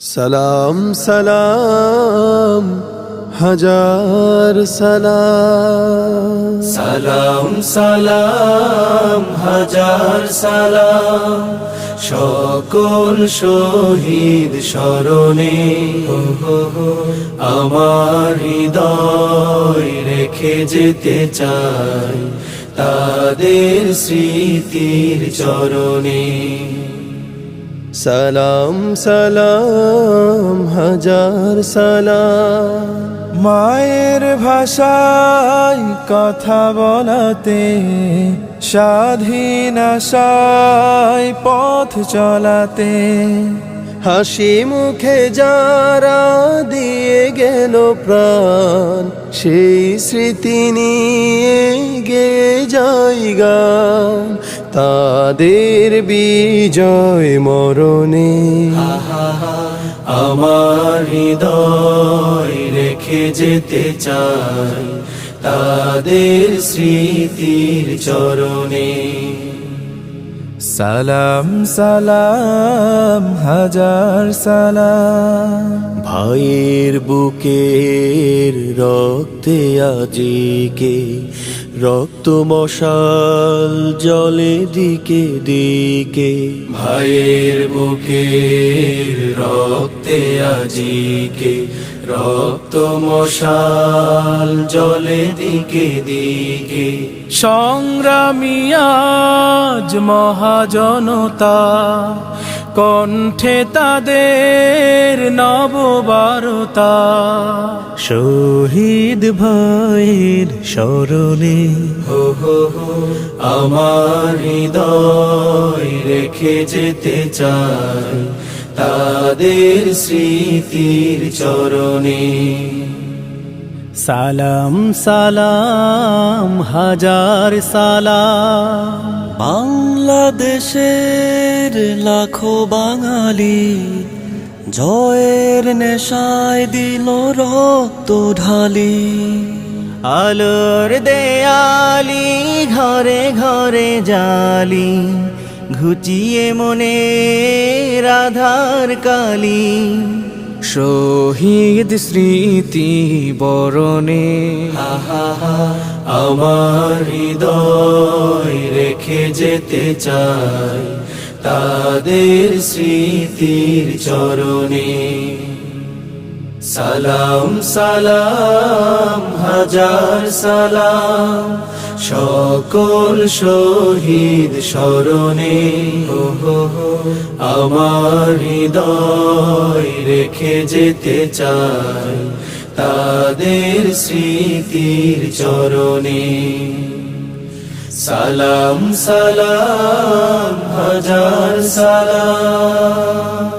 سلام سلام হাজার সালাম সালাম সালাম হাজার সালাম সকল শহীদ স্মরণে আমার হৃদয় রেখে যেতে চাই তাদের স্মৃতির চরণে। সালাম সালাম হাজার সালাম মায়ের ভাষায় কথা বলাতে, স্বাধীন আশায় পথ চলাতে, হাসি মুখে যারা দিয়ে গেল প্রাণ, সেই স্মৃতি নিয়ে গে যাই গান তাদের বিজয় মরণে। আমার হৃদয় রেখে যেতে চাই তাদের স্মৃতির চরণে। সালাম সালাম হাজার সালাম ভাইয়ের বুকের রক্তে আজিকে রক্ত মশাল জলে দিকে দিকে। ভাইয়ের বুকের রক্তে আজিকে রক্ত মশাল জলে দিকে দিকে। সংগ্রামী আজ মহাজনতা, কণ্ঠে তাদের নববারতা। শহীদ ভাইয়ের স্মরণে আমার হৃদয় রেখে যেতে চাই তাদের স্মৃতির চরণে। সালাম সালাম হাজার সালাম বাংলাদেশের লাখো বাঙালি জয়ের নেশায় দিল রক্ত ঢালি। আলোর দেয়ালি ঘরে ঘরে জালি, ঘুচিয়ে মনে রাধার কালি। শহীদ স্মৃতি বরণে আমার হৃদয় রেখে যেতে চাই তাদের স্মৃতির চরণে। সালাম সালাম হাজার সালাম সকল শহীদ স্মরণে। আমার হৃদয় রেখে যেতে চাই তাদের স্মৃতির চরণে। সালাম সালাম হাজার সালাম।